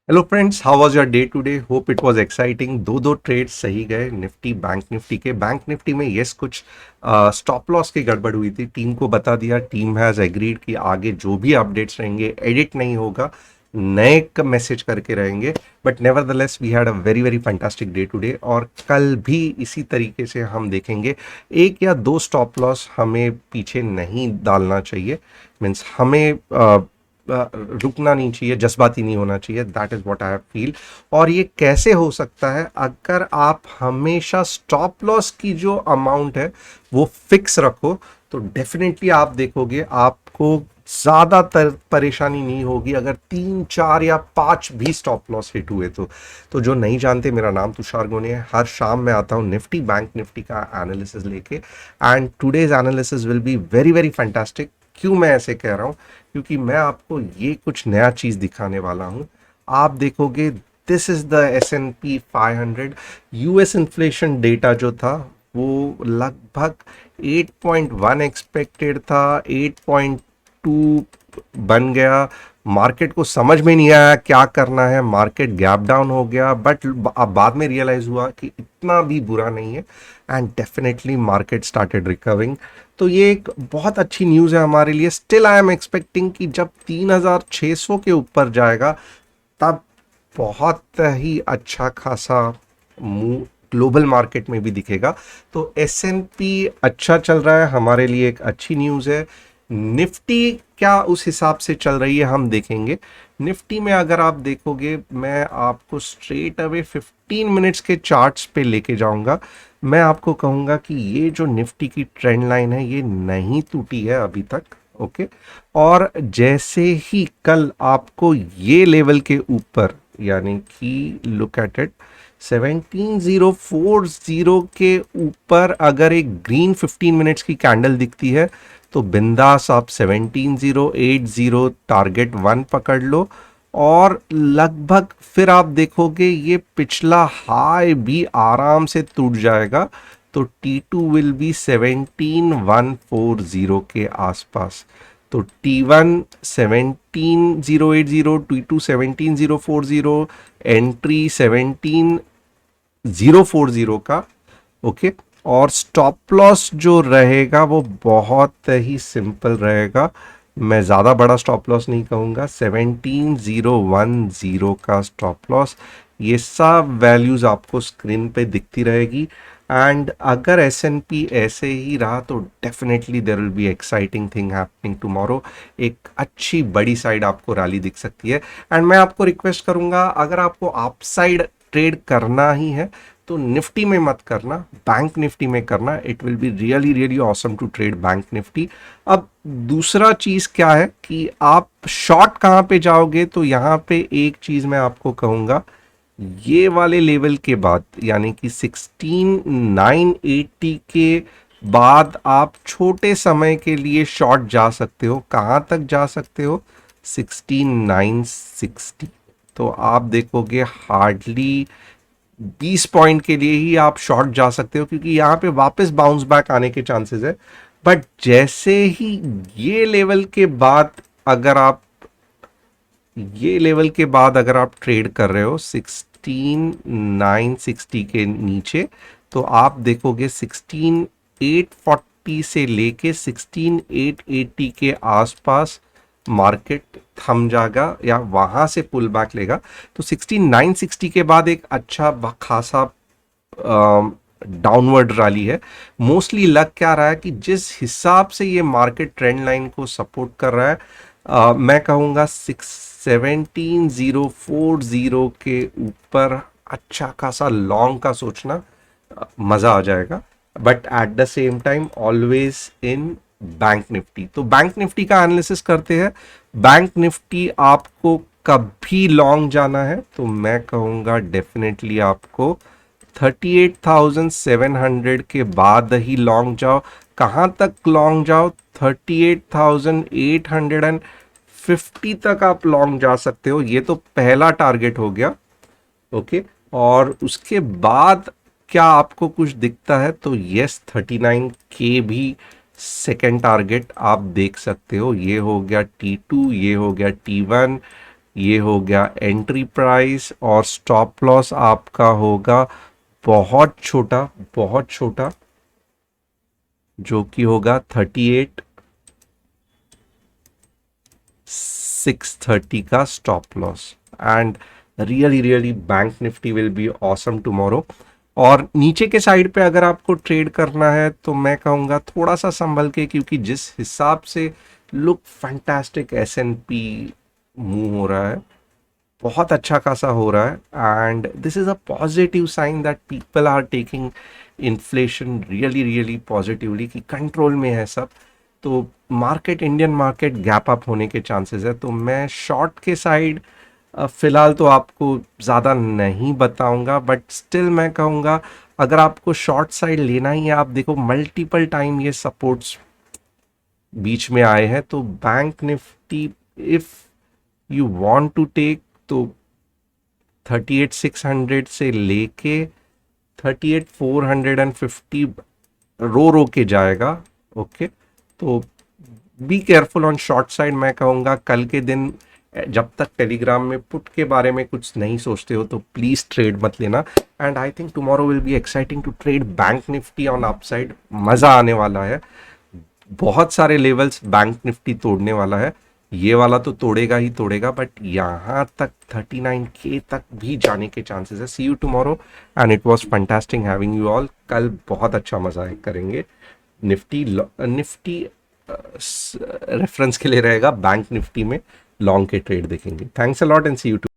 Hello friends, how was your day today? Hope it was exciting. दो trades सही गए Nifty bank Nifty के। Bank Nifty में yes कुछ स्टॉप लॉस की गड़बड़ हुई थी। टीम को बता दिया, टीम हैज़ एग्रीड कि आगे जो भी अपडेट्स रहेंगे एडिट नहीं होगा, नए का मैसेज करके रहेंगे। But nevertheless we had a very very fantastic day today, और कल भी इसी तरीके से हम देखेंगे। एक या दो स्टॉप लॉस हमें पीछे नहीं डालना चाहिए। मीन्स हमें रुकना नहीं चाहिए, जज्बाती नहीं होना चाहिए। That is what I feel. और ये कैसे हो सकता है? अगर आप हमेशा स्टॉप लॉस की जो अमाउंट है वो फिक्स रखो, तो डेफिनेटली आप देखोगे आपको ज़्यादातर परेशानी नहीं होगी अगर तीन चार या पांच भी स्टॉप लॉस हिट हुए तो जो नहीं जानते, मेरा नाम तुषार गोने है। हर शाम मैं आता हूँ निफ्टी बैंक निफ्टी का एनालिसिस लेके, and today's analysis will be very very fantastic. क्यों मैं ऐसे कह रहा हूँ? क्योंकि मैं आपको ये कुछ नया चीज दिखाने वाला हूं। आप देखोगे, this is the S&P 500। US inflation data जो था वो लगभग 8.1 एक्सपेक्टेड था, 8.2 बन गया। मार्केट को समझ में नहीं आया क्या करना है, मार्केट गैप डाउन हो गया। बट अब बाद में रियलाइज हुआ कि इतना भी बुरा नहीं है, and definitely market started recovering. तो ये एक बहुत अच्छी न्यूज़ है हमारे लिए। स्टिल आई एम एक्सपेक्टिंग कि जब 3600 के ऊपर जाएगा तब बहुत ही अच्छा खासा मूव ग्लोबल मार्केट में भी दिखेगा। तो S&P अच्छा चल रहा है, हमारे लिए एक अच्छी न्यूज़ है। निफ्टी क्या उस हिसाब से चल रही है हम देखेंगे। निफ्टी में अगर आप देखोगे, मैं आपको स्ट्रेट अवे 15 मिनट्स के चार्ट्स पे लेके जाऊंगा। मैं आपको कहूंगा कि ये जो निफ्टी की ट्रेंड लाइन है ये नहीं टूटी है अभी तक। ओके। और जैसे ही कल आपको ये लेवल के ऊपर, यानी कि लुक एट इट, 17040 के ऊपर अगर एक ग्रीन 15 मिनट्स की कैंडल दिखती है तो बिंदास आप 17080 टारगेट वन पकड़ लो। और लगभग फिर आप देखोगे ये पिछला हाई भी आराम से टूट जाएगा। तो T2 विल बी 17140 के आसपास। तो T1 17080, T2 17040, एंट्री 17040 का। ओके। और स्टॉप लॉस जो रहेगा वो बहुत ही सिंपल रहेगा। मैं ज़्यादा बड़ा स्टॉप लॉस नहीं कहूँगा, 17010 का स्टॉप लॉस। ये सब वैल्यूज़ आपको स्क्रीन पे दिखती रहेगी। एंड अगर S&P ऐसे ही रहा तो definitely there will be exciting thing happening tomorrow. एक अच्छी बड़ी साइड आपको रैली दिख सकती है। एंड मैं आपको रिक्वेस्ट करूंगा, अगर आपको अप साइड ट्रेड करना ही है तो निफ्टी में मत करना, बैंक निफ्टी में करना। It will be really really awesome to trade bank Nifty. अब दूसरा चीज क्या है कि आप शॉर्ट कहां पे जाओगे, तो यहां पे एक चीज मैं आपको कहूंगा, ये वाले लेवल के बाद यानी कि 16980 के बाद आप छोटे समय के लिए शॉर्ट जा सकते हो। कहां तक जा सकते हो? 16960। तो आप देखोगे हार्डली 20 पॉइंट के लिए ही आप शॉर्ट जा सकते हो, क्योंकि यहां पे वापस बाउंस बैक आने के चांसेस है। बट जैसे ही ये लेवल के बाद अगर आप ये लेवल के बाद अगर आप ट्रेड कर रहे हो 16960 के नीचे, तो आप देखोगे 16840 से लेके 16880 के आसपास मार्केट थम जाएगा या वहां से पुल बैक लेगा। तो 16960 के बाद एक अच्छा खासा डाउनवर्ड रैली है। मोस्टली लग क्या रहा है कि जिस हिसाब से ये मार्केट ट्रेंड लाइन को सपोर्ट कर रहा है, मैं कहूँगा 17040 के ऊपर अच्छा खासा लॉन्ग का सोचना, मज़ा आ जाएगा। But at the same time always in bank Nifty. तो बैंक निफ्टी का एनालिसिस करते हैं। बैंक निफ्टी आपको कभी लॉन्ग जाना है तो मैं कहूँगा डेफिनेटली आपको 38,700 के बाद ही लॉन्ग जाओ। कहाँ तक लॉन्ग जाओ? 38,850 तक आप लॉन्ग जा सकते हो। ये तो पहला टारगेट हो गया। ओके। और उसके बाद क्या आपको कुछ दिखता है? तो यस, 39K भी सेकेंड टारगेट आप देख सकते हो। ये हो गया T2, ये हो गया T1, ये हो गया एंट्री प्राइस, और स्टॉप लॉस आपका होगा बहुत छोटा, जो कि होगा 38,630 का stop loss. And really really bank Nifty will be awesome tomorrow. और नीचे के साइड पे अगर आपको ट्रेड करना है तो मैं कहूँगा थोड़ा सा संभल के, क्योंकि जिस हिसाब से look fantastic S N P move हो रहा है, बहुत अच्छा खासा हो रहा है, and this is a positive sign that people are taking inflation really really positively, कि कंट्रोल में है सब। तो market, Indian market gap up होने के चांसेस है। तो मैं शॉर्ट के साइड फिलहाल तो आपको ज़्यादा नहीं बताऊंगा, बट स्टिल मैं कहूँगा अगर आपको शॉर्ट साइड लेना ही है, आप देखो मल्टीपल टाइम ये सपोर्ट्स बीच में आए हैं। तो bank Nifty, if you want to take, तो 38,600 से लेके 38,450 रो के जाएगा। ओके, तो be careful on short side. मैं कहूँगा कल के दिन जब तक टेलीग्राम में पुट के बारे में कुछ नहीं सोचते हो तो प्लीज ट्रेड मत लेना। And I think tomorrow will be exciting to trade bank Nifty on upside. मजा आने वाला है, बहुत सारे लेवल्स बैंक निफ्टी तोड़ने वाला है। ये वाला तो तोड़ेगा ही तोड़ेगा, बट यहाँ तक 39K तक भी जाने के चांसेस है। See you tomorrow, and it was fantastic having you all. कल बहुत अच्छा मजा करेंगे। निफ्टी निफ्टी रेफरेंस के लिए रहेगा, बैंक निफ्टी में लॉन्ग के ट्रेड देखेंगे। Thanks a lot and see you.